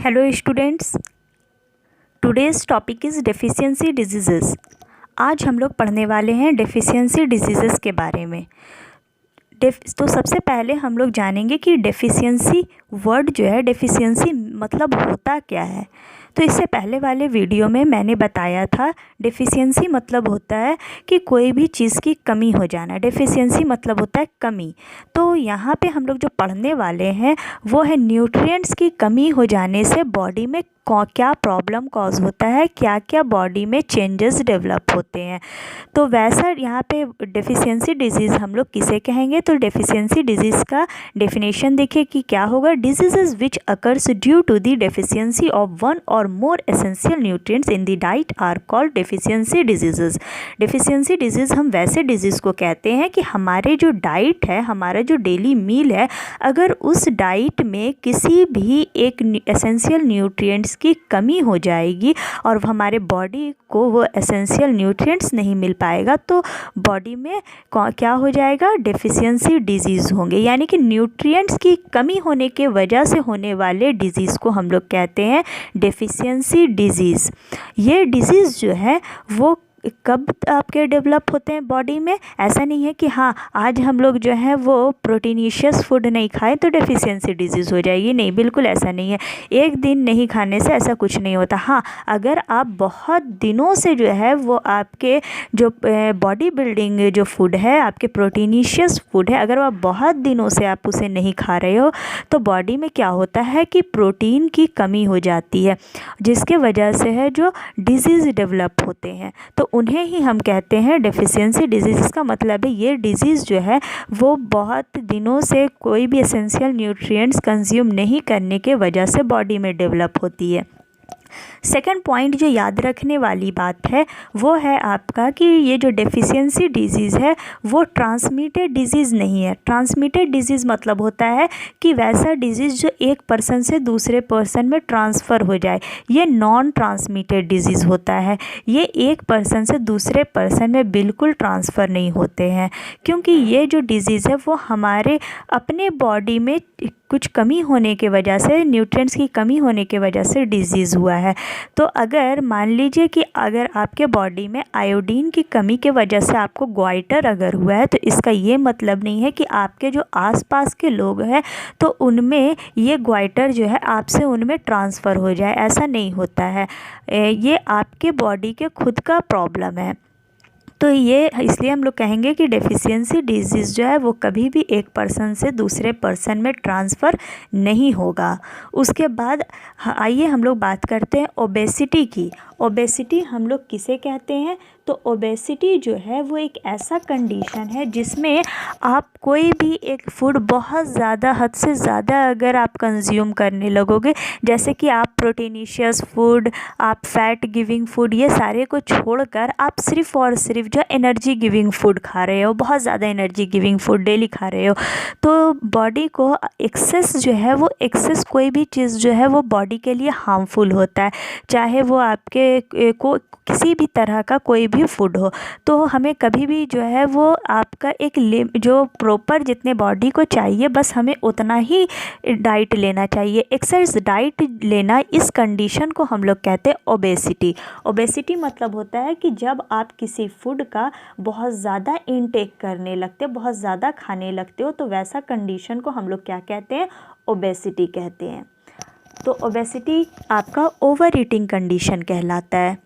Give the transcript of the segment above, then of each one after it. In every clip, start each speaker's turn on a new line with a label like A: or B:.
A: Hello students, today's topic is deficiency diseases. आज हम लोग पढ़ने वाले हैं डेफिशिएंसी डिजीज़ेस के बारे में। तो सबसे पहले हम लोग जानेंगे कि डेफिशिएंसी वर्ड जो है, डेफिशिएंसी मतलब होता क्या है। तो इससे पहले वाले वीडियो में मैंने बताया था डेफिशिएंसी मतलब होता है कि कोई भी चीज़ की कमी हो जाना। डेफिशिएंसी मतलब होता है कमी। तो यहाँ पे हम लोग जो पढ़ने वाले हैं वो है न्यूट्रिएंट्स की कमी हो जाने से बॉडी में क्या प्रॉब्लम कॉज होता है, क्या क्या बॉडी में चेंजेस डेवलप होते हैं। तो वैसा यहाँ पे डेफिशिएंसी डिजीज़ हम लोग किसे कहेंगे। तो डेफिशिएंसी डिजीज़ का डेफिनेशन देखिए कि क्या होगा। Diseases which occurs due to the deficiency of one or more essential nutrients in the diet are called deficiency diseases. Deficiency disease हम वैसे डिजीज़ को कहते हैं कि हमारे जो डाइट है, हमारा जो डेली मील है, अगर उस डाइट में किसी भी एक एसेंशियल न्यूट्रिएंट्स की कमी हो जाएगी और हमारे बॉडी को वो एसेंशियल न्यूट्रिएंट्स नहीं मिल पाएगा तो बॉडी में क्या हो जाएगा, डेफिशिएंसी डिजीज़ होंगे। यानी कि न्यूट्रिएंट्स की कमी होने के वजह से होने वाले डिजीज़ को हम लोग कहते हैं डेफिशिएंसी डिजीज़। ये डिजीज़ जो है वो कब आपके डेवलप होते हैं बॉडी में। ऐसा नहीं है कि हाँ आज हम लोग जो है वो प्रोटीनिशियस फूड नहीं खाएं तो डेफिशिएंसी डिजीज़ हो जाएगी। नहीं, बिल्कुल ऐसा नहीं है। एक दिन नहीं खाने से ऐसा कुछ नहीं होता। हाँ, अगर आप बहुत दिनों से जो है वो आपके जो बॉडी बिल्डिंग जो फूड है, आपके प्रोटीनिशियस फूड है, अगर आप बहुत दिनों से आप उसे नहीं खा रहे हो तो बॉडी में क्या होता है कि प्रोटीन की कमी हो जाती है, जिसके वजह से है जो डिजीज़ डेवलप होते हैं तो उन्हें ही हम कहते हैं डेफिशिएंसी डिजीज़। इसका मतलब है ये डिजीज़ जो है वो बहुत दिनों से कोई भी एसेंशियल न्यूट्रिएंट्स कंज्यूम नहीं करने के वजह से बॉडी में डेवलप होती है। सेकंड पॉइंट जो याद रखने वाली बात है वो है आपका कि ये जो डेफिशिएंसी डिजीज़ है वो ट्रांसमिटेड डिजीज़ नहीं है। ट्रांसमिटेड डिजीज़ मतलब होता है कि वैसा डिजीज़ जो एक पर्सन से दूसरे पर्सन में ट्रांसफ़र हो जाए। ये नॉन ट्रांसमिटेड डिजीज़ होता है। ये एक पर्सन से दूसरे पर्सन में बिल्कुल ट्रांसफ़र नहीं होते हैं, क्योंकि ये जो डिजीज़ है वो हमारे अपने बॉडी में कुछ कमी होने के वजह से, न्यूट्रिएंट्स की कमी होने के वजह से डिजीज़ हुआ है। तो अगर मान लीजिए कि अगर आपके बॉडी में आयोडीन की कमी के वजह से आपको ग्वाइटर अगर हुआ है तो इसका ये मतलब नहीं है कि आपके जो आसपास के लोग हैं तो उनमें ये ग्वाइटर जो है आपसे उनमें ट्रांसफ़र हो जाए, ऐसा नहीं होता है। ये आपके बॉडी के खुद का प्रॉब्लम है। तो ये इसलिए हम लोग कहेंगे कि डेफिशिएंसी डिजीज़ जो है वो कभी भी एक पर्सन से दूसरे पर्सन में ट्रांसफ़र नहीं होगा। उसके बाद आइए हम लोग बात करते हैं ओबेसिटी की। ओबेसिटी हम लोग किसे कहते हैं। तो ओबेसिटी जो है वो एक ऐसा कंडीशन है जिसमें आप कोई भी एक फूड बहुत ज़्यादा, हद से ज़्यादा अगर आप कंज्यूम करने लगोगे, जैसे कि आप प्रोटीनिशियस फूड, आप फैट गिविंग फूड, ये सारे को छोड़कर आप सिर्फ़ और सिर्फ जो एनर्जी गिविंग फूड खा रहे हो, बहुत ज़्यादा एनर्जी गिविंग फूड डेली खा रहे हो, तो बॉडी को एक्सेस जो है वो एक्सेस कोई भी चीज़ जो है वो बॉडी के लिए हार्मफुल होता है, चाहे वो आपके को किसी भी तरह का कोई भी फूड हो। तो हमें कभी भी जो है वो आपका एक जो प्रॉपर जितने बॉडी को चाहिए बस हमें उतना ही डाइट लेना चाहिए, एक्सेस डाइट लेना, इस कंडीशन को हम लोग कहते हैं ओबेसिटी। ओबेसिटी मतलब होता है कि जब आप किसी फूड का बहुत ज़्यादा इनटेक करने लगते, बहुत ज़्यादा खाने लगते हो, तो वैसा कंडीशन को हम लोग क्या कहते हैं, ओबेसिटी कहते हैं। तो ओबेसिटी आपका ओवर ईटिंग कंडीशन कहलाता है।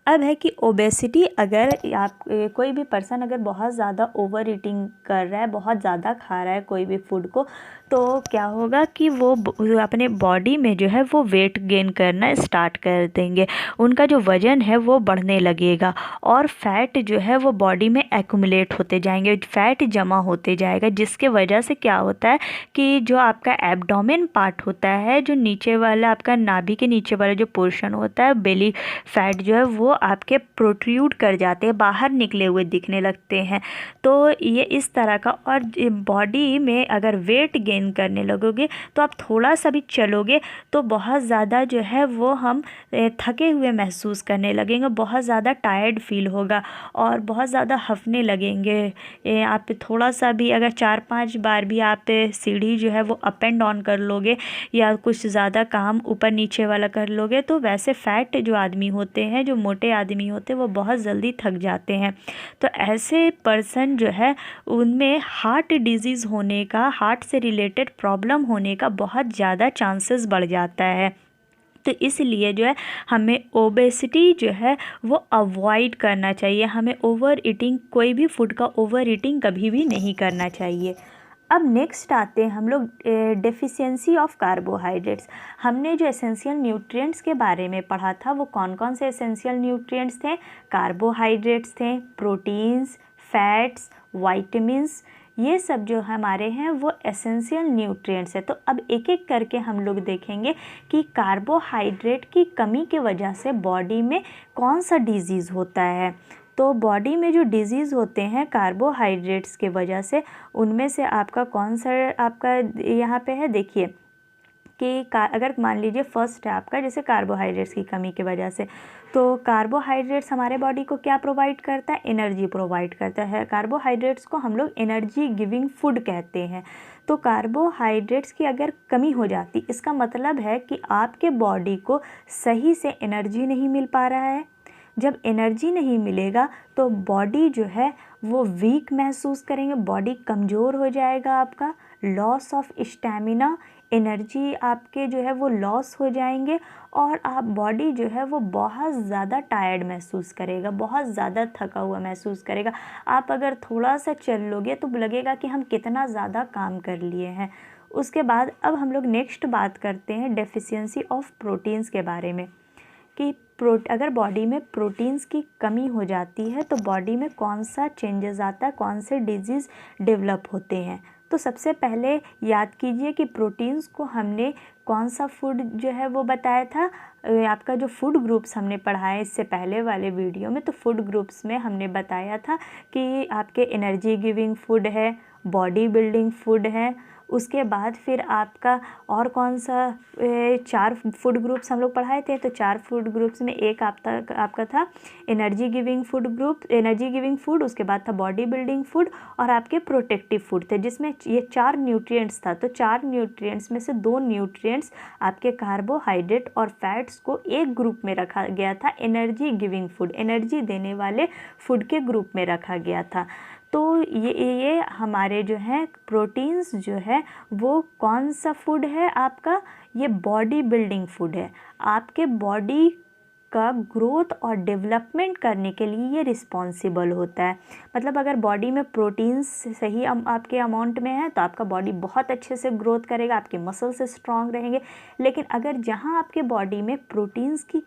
A: अब है कि ओबेसिटी अगर आप कोई भी पर्सन अगर बहुत ज़्यादा ओवर ईटिंग कर रहा है, बहुत ज़्यादा खा रहा है कोई भी फूड को, तो क्या होगा कि वो अपने बॉडी में जो है वो वेट गेन करना स्टार्ट कर देंगे, उनका जो वज़न है वो बढ़ने लगेगा और फैट जो है वो बॉडी में एक्यूमुलेट होते जाएंगे, फैट जमा होते जाएगा, जिसके वजह से क्या होता है कि जो आपका एब्डोमेन पार्ट होता है, जो नीचे वाला आपका नाभि के नीचे वाला जो पोर्शन होता है, बेली फैट जो है वो आपके प्रोट्रूड कर जाते हैं, बाहर निकले हुए दिखने लगते हैं। तो ये इस तरह का। और बॉडी में अगर वेट गेन करने लगोगे तो आप थोड़ा सा भी चलोगे तो बहुत ज़्यादा जो है वो हम थके हुए महसूस करने लगेंगे, बहुत ज़्यादा टायर्ड फील होगा और बहुत ज़्यादा हफने लगेंगे। आप थोड़ा सा भी अगर 4-5 बार भी आप सीढ़ी जो है वो अप एंड डाउन कर लोगे या कुछ ज़्यादा काम ऊपर नीचे वाला कर लोगे तो वैसे फ़ैट जो आदमी होते हैं, जो मोटे आदमी होते हैं, वो बहुत जल्दी थक जाते हैं। तो ऐसे पर्सन जो है उनमें हार्ट डिजीज़ होने का, हार्ट से रिलेटेड प्रॉब्लम होने का बहुत ज़्यादा चांसेस बढ़ जाता है। तो इसलिए जो है हमें ओबेसिटी जो है वो अवॉइड करना चाहिए। हमें ओवर ईटिंग, कोई भी फूड का ओवर ईटिंग कभी भी नहीं करना चाहिए। अब नेक्स्ट आते हैं हम लोग डेफिशिएंसी ऑफ कार्बोहाइड्रेट्स। हमने जो एसेंशियल न्यूट्रिएंट्स के बारे में पढ़ा था वो कौन कौन से एसेंशियल न्यूट्रिएंट्स थे? कार्बोहाइड्रेट्स थे, प्रोटीन्स, फैट्स, वाइटामिन्स, ये सब जो हमारे हैं वो एसेंशियल न्यूट्रिएंट्स है। तो अब एक एक करके हम लोग देखेंगे कि कार्बोहाइड्रेट की कमी की वजह से बॉडी में कौन सा डिजीज़ होता है। तो बॉडी में जो डिजीज़ होते हैं कार्बोहाइड्रेट्स के वजह से, उनमें से आपका कौन सा आपका यहाँ पे है, देखिए कि अगर मान लीजिए फर्स्ट है आपका जैसे कार्बोहाइड्रेट्स की कमी की वजह से, तो कार्बोहाइड्रेट्स हमारे बॉडी को क्या प्रोवाइड करता है? एनर्जी प्रोवाइड करता है। कार्बोहाइड्रेट्स को हम लोग एनर्जी गिविंग फूड कहते हैं। तो कार्बोहाइड्रेट्स की अगर कमी हो जाती, इसका मतलब है कि आपके बॉडी को सही से एनर्जी नहीं मिल पा रहा है। जब एनर्जी नहीं मिलेगा तो बॉडी जो है वो वीक महसूस करेंगे, बॉडी कमज़ोर हो जाएगा, आपका लॉस ऑफ स्टैमिना, एनर्जी आपके जो है वो लॉस हो जाएंगे और आप बॉडी जो है वो बहुत ज़्यादा टायर्ड महसूस करेगा, बहुत ज़्यादा थका हुआ महसूस करेगा। आप अगर थोड़ा सा चल लोगे तो लगेगा कि हम कितना ज़्यादा काम कर लिए हैं। उसके बाद अब हम लोग नेक्स्ट बात करते हैं डेफिशिएंसी ऑफ प्रोटीन्स के बारे में कि अगर बॉडी में प्रोटीन्स की कमी हो जाती है तो बॉडी में कौन सा चेंजेस आता है, कौन से डिजीज़ डेवलप होते हैं। तो सबसे पहले याद कीजिए कि प्रोटीन्स को हमने कौन सा फूड जो है वो बताया था, आपका जो फूड ग्रुप्स हमने पढ़ा है इससे पहले वाले वीडियो में, तो फूड ग्रुप्स में हमने बताया था कि आपके एनर्जी गिविंग फूड है, बॉडी बिल्डिंग फूड है, उसके बाद फिर आपका और कौन सा 4 फूड ग्रुप्स हम लोग पढ़ाए थे। तो 4 फूड ग्रुप्स में एक आपका था energy giving food group, energy giving food, उसके बाद था बॉडी बिल्डिंग फूड और आपके प्रोटेक्टिव फूड थे, जिसमें ये 4 न्यूट्रिएंट्स था। तो 4 न्यूट्रिएंट्स में से 2 न्यूट्रिएंट्स आपके कार्बोहाइड्रेट और फैट्स को एक ग्रुप में रखा गया था, एनर्जी गिविंग फूड, एनर्जी देने वाले फूड के ग्रुप में रखा गया था। तो ये हमारे जो है प्रोटीन्स जो है वो कौन सा फूड है आपका, ये बॉडी बिल्डिंग फूड है। आपके बॉडी का ग्रोथ और डेवलपमेंट करने के लिए ये रिस्पॉन्सिबल होता है। मतलब अगर बॉडी में प्रोटीन्स सही आपके अमाउंट में है तो आपका बॉडी बहुत अच्छे से ग्रोथ करेगा, आपके मसल्स स्ट्रांग रहेंगे। लेकिन अगर जहाँ आपके बॉडी में प्रोटीन्स की